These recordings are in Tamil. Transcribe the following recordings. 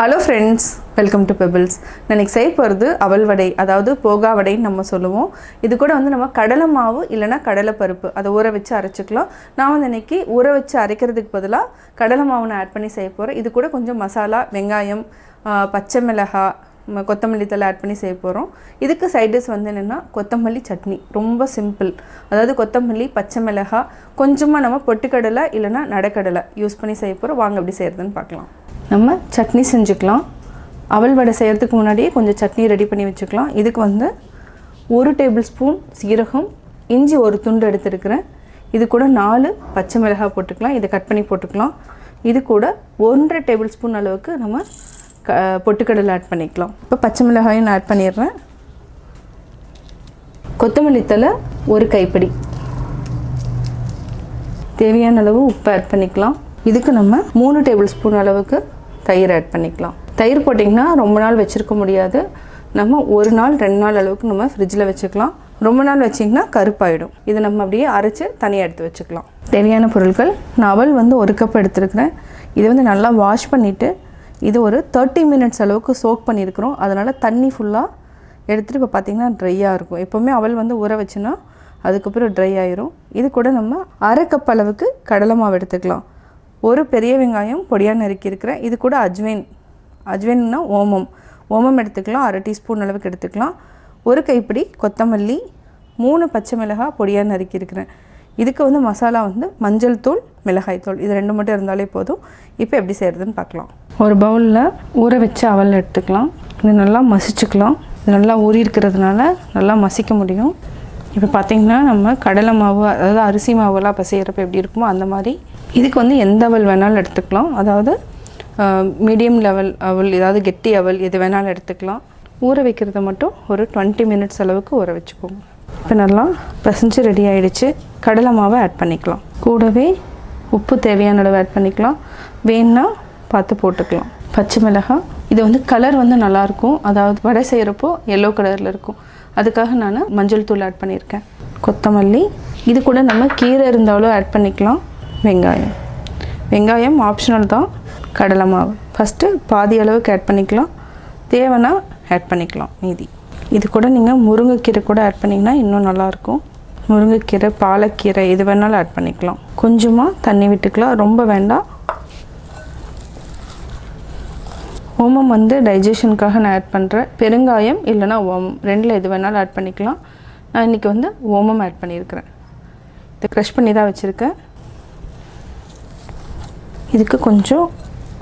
Hello friends, welcome to pebbles. நான் இன்றைக்கி செய்ய போகிறது அவல் வடை, அதாவது போகா வடைன்னு நம்ம சொல்லுவோம். இது கூட நம்ம கடலை மாவு இல்லைனா கடலை பருப்பு அதை ஊற வச்சு அரைச்சிக்கலாம். நான் இன்றைக்கி ஊற வச்சு அரைக்கிறதுக்கு பதிலாக கடலை மாவு நான் ஆட் பண்ணி செய்ய போகிறேன். இது கூட கொஞ்சம் மசாலா, வெங்காயம், பச்சை மிளகாய், கொத்தமல்லி தலை ஆட் பண்ணி செய்ய போகிறோம். இதுக்கு சைடிஷ் என்னென்னா கொத்தமல்லி சட்னி. ரொம்ப சிம்பிள். அதாவது கொத்தமல்லி, பச்சை மிளகாய், கொஞ்சமாக நம்ம பொட்டுக்கடலை இல்லைனா நடக்கடலை யூஸ் பண்ணி செய்ய போகிறோம். வாங்க எப்படி செய்கிறதுன்னு பார்க்கலாம். நம்ம சட்னி செஞ்சுக்கலாம். அவல் வடை செய்கிறதுக்கு முன்னாடியே கொஞ்சம் சட்னி ரெடி பண்ணி வச்சுக்கலாம். இதுக்கு 1 டேபிள் ஸ்பூன் சீரகம், இஞ்சி ஒரு துண்டு எடுத்துருக்கிறேன். இது கூட 4 பச்சை மிளகாய் போட்டுக்கலாம். இதை கட் பண்ணி போட்டுக்கலாம். இது கூட 1.5 டேபிள் ஸ்பூன் அளவுக்கு நம்ம பொட்டுக்கடலை ஆட் பண்ணிக்கலாம். இப்போ பச்சை மிளகாயும் நான் ஆட் பண்ணிடுறேன். கொத்தமல்லி தலை 1 கைப்பிடி, தேவையான அளவு உப்பு ஆட் பண்ணிக்கலாம். இதுக்கு நம்ம 3 டேபிள் ஸ்பூன் அளவுக்கு தயிர் ஆட் பண்ணிக்கலாம். தயிர் போட்டிங்கன்னா ரொம்ப நாள் வச்சுருக்க முடியாது. நம்ம 1 நாள் 2 நாள் அளவுக்கு நம்ம ஃப்ரிட்ஜில் வச்சுக்கலாம். ரொம்ப நாள் வச்சிங்கன்னா கருப்பாயிடும். இதை நம்ம அப்படியே அரைச்சி தனியாக எடுத்து வச்சுக்கலாம். தேவையான பொருட்கள், நான் அவல் 1 கப் எடுத்துருக்கிறேன். இதை நல்லா வாஷ் பண்ணிவிட்டு இது ஒரு 30 மினிட்ஸ் அளவுக்கு சோக் பண்ணியிருக்கிறோம். அதனால் தண்ணி ஃபுல்லாக எடுத்துகிட்டு இப்போ பார்த்திங்கன்னா ட்ரையாக இருக்கும். எப்போவுமே அவல் ஊற வச்சுன்னா அதுக்கப்புறம் ட்ரை ஆயிரும். இது கூட நம்ம 1/2 கப் அளவுக்கு கடலை மாவு எடுத்துக்கலாம். 1 பெரிய வெங்காயம் பொடியாக நறுக்கியிருக்கிறேன். இது கூட அஜ்வைன்னா ஓமம் எடுத்துக்கலாம். 1/2 டீஸ்பூன் அளவுக்கு எடுத்துக்கலாம். 1 கைப்பிடி கொத்தமல்லி, 3 பச்சை மிளகாய் பொடியாக நறுக்கியிருக்கிறேன். இதுக்கு மசாலா மஞ்சள் தூள், மிளகாய் தூள், இது 2 மட்டும் இருந்தாலே போதும். இப்போ எப்படி செய்கிறதுன்னு பார்க்கலாம். ஒரு பவுலில் ஊற வச்ச அவல் எடுத்துக்கலாம். இது நல்லா மசிச்சுக்கலாம். இது நல்லா ஊறி இருக்கிறதுனால நல்லா மசிக்க முடியும். இப்போ பார்த்திங்கன்னா நம்ம கடலை மாவு, அதாவது அரிசி மாவுலாம் இப்போ செய்கிறப்ப எப்படி இருக்குமோ அந்த மாதிரி இதுக்கு எந்த அவல் வேணாலும் எடுத்துக்கலாம். அதாவது மீடியம் லெவல் அவல், ஏதாவது கெட்டி அவல் எது வேணாலும் எடுத்துக்கலாம். ஊற வைக்கிறத மட்டும் ஒரு 20 மினிட்ஸ் அளவுக்கு ஊற வச்சுக்கோங்க. இப்போ நல்லா பிசைஞ்சு ரெடி ஆகிடுச்சு. கடலை மாவை ஆட் பண்ணிக்கலாம். கூடவே உப்பு தேவையான அளவு ஆட் பண்ணிக்கலாம். வேணுன்னா பார்த்து போட்டுக்கலாம். பச்சை மிளகாய், இது கலர் நல்லாயிருக்கும். அதாவது வடை செய்கிறப்போ எல்லோ கலரில் இருக்கும். அதுக்காக நான் மஞ்சள் தூள் ஆட் பண்ணியிருக்கேன். கொத்தமல்லி, இது கூட நம்ம கீரை இருந்தாலும் ஆட் பண்ணிக்கலாம். வெங்காயம் ஆப்ஷனல் தான். கடலை மாவு ஃபஸ்ட்டு பாதி அளவுக்கு ஆட் பண்ணிக்கலாம். தேவைன்னா ஆட் பண்ணிக்கலாம் மீதி. இது கூட நீங்கள் முருங்கைக்கீரை கூட ஆட் பண்ணிங்கன்னா இன்னும் நல்லாயிருக்கும். முருங்கைக்கீரை, பாலக்கீரை எது வேணாலும் ஆட் பண்ணிக்கலாம். கொஞ்சமாக தண்ணி விட்டுக்கலாம், ரொம்ப வேண்டாம். ஓமம் டைஜஷனுக்காக நான் ஆட் பண்ணுறேன். பெருங்காயம் இல்லைனா ஓமம், 2ல் எது வேணாலும் ஆட் பண்ணிக்கலாம். நான் இன்றைக்கி ஓமம் ஆட் பண்ணியிருக்கிறேன். இதை க்ரஷ் பண்ணி தான் வச்சுருக்கேன். இதுக்கு கொஞ்சம்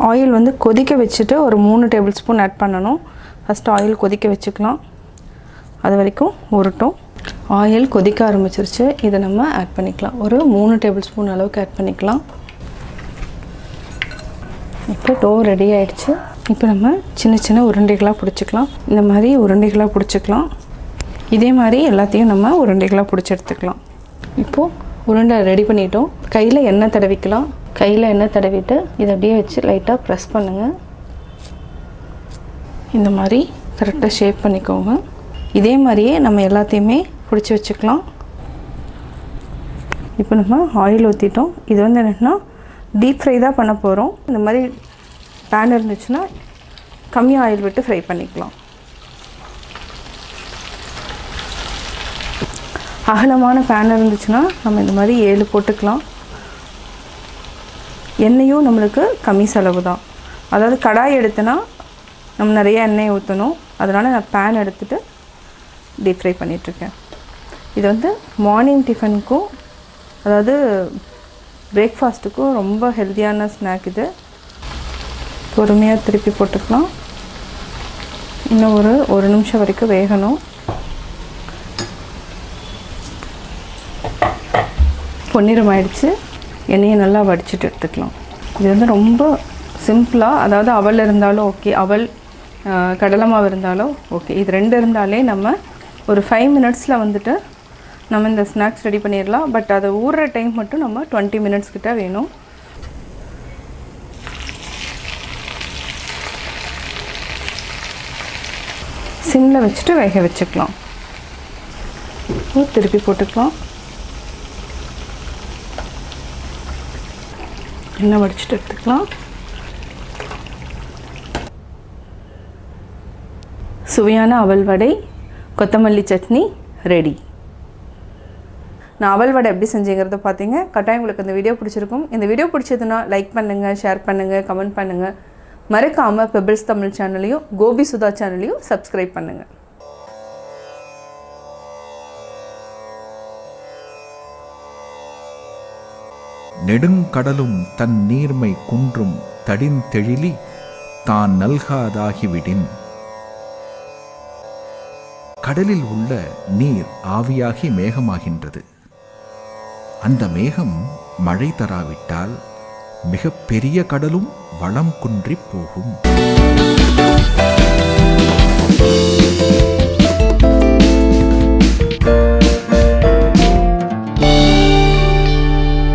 ஆயில் கொதிக்க வச்சுட்டு ஒரு 3 டேபிள் ஸ்பூன் ஆட் பண்ணணும். ஃபஸ்ட்டு ஆயில் கொதிக்க வச்சுக்கலாம். அது வரைக்கும் உருட்டும். ஆயில் கொதிக்க ஆரம்பிச்சிருச்சு. இதை நம்ம ஆட் பண்ணிக்கலாம். ஒரு 3 டேபிள் ஸ்பூன் அளவுக்கு ஆட் பண்ணிக்கலாம். இப்போ டோ ரெடி ஆகிடுச்சு. இப்போ நம்ம சின்ன சின்ன உருண்டைகளாக பிடிச்சிக்கலாம். இந்த மாதிரி உருண்டைகளாக பிடிச்சிக்கலாம். இதே மாதிரி எல்லாத்தையும் நம்ம உருண்டைகளாக பிடிச்சி எடுத்துக்கலாம். இப்போது உருண்டை ரெடி பண்ணிட்டோம். கையில் எண்ணெய் தடவிக்கலாம். கையில் எண்ணெய் தடவிட்டு இதை அப்படியே வச்சு லைட்டாக ப்ரெஸ் பண்ணுங்கள். இந்த மாதிரி கரெக்டாக ஷேப் பண்ணிக்கோங்க. இதே மாதிரியே நம்ம எல்லாத்தையுமே பிடிச்சி வச்சுக்கலாம். இப்போ நம்ம ஆயில் ஊற்றிட்டோம். இது என்னென்னா டீப் ஃப்ரை தான் பண்ண போகிறோம். இந்த மாதிரி பேன் இருந்துச்சுன்னா கம்மியாக ஆயில் விட்டு ஃப்ரை பண்ணிக்கலாம். அகலமான பேன் இருந்துச்சுன்னா நம்ம இந்த மாதிரி 7 போட்டுக்கலாம். எண்ணெயும் நம்மளுக்கு கம்மி செலவு தான். அதாவது கடாய் எடுத்தனா நம்ம நிறைய எண்ணெய் ஊற்றணும். அதனால் நான் பேன் எடுத்துகிட்டு டீப் ஃப்ரை பண்ணிகிட்ருக்கேன். இது மார்னிங் டிஃபனுக்கும், அதாவது பிரேக்ஃபாஸ்ட்டுக்கும் ரொம்ப ஹெல்த்தியான ஸ்நாக். இது பொறுமையாக திருப்பி போட்டுக்கலாம். இன்னும் ஒரு நிமிஷம் வரைக்கும் வேகணும். பொன்னிறம் ஆயிடுச்சு. எண்ணெயை நல்லா வடிச்சிட்டு எடுத்துக்கலாம். இது ரொம்ப சிம்பிளாக, அதாவது அவல் இருந்தாலும் ஓகே, அவல் கடலை மாவு இருந்தாலும் ஓகே, இது 2 இருந்தாலே நம்ம ஒரு 5 மினிட்ஸில் நம்ம இந்த ஸ்நாக்ஸ் ரெடி பண்ணிடலாம். பட் அதை ஊறுற டைம் மட்டும் நம்ம 20 மினிட்ஸ் கிட்ட வேணும். சிம்மில் வச்சுட்டு வேக வச்சுக்கலாம். திருப்பி போட்டுக்கலாம். எண்ணெய் வடிச்சிட்டு எடுத்துக்கலாம். சுவையான அவல் வடை கொத்தமல்லி சட்னி ரெடி. நான் அவல் வடை எப்படி செஞ்சேங்கிறத பார்த்தீங்க. கட்டாயம் உங்களுக்கு இந்த வீடியோ பிடிச்சிருக்கும். இந்த வீடியோ பிடிச்சதுன்னா லைக் பண்ணுங்கள், ஷேர் பண்ணுங்கள், கமெண்ட் பண்ணுங்கள். மறக்காமல் பெபிள்ஸ் தமிழ் சேனலையும் கோபி சுதா சேனலையும் சப்ஸ்கிரைப் பண்ணுங்கள். நெடுங்கடலும் தன் நீர்மை குன்றும் தடிந்தெழிலி தான் நல்காதாகிவிடின். கடலில் உள்ள நீர் ஆவியாகி மேகமாகின்றது. அந்த மேகம் மழை தராவிட்டால் மிக பெரிய கடலும் வளம் குன்றி போகும்.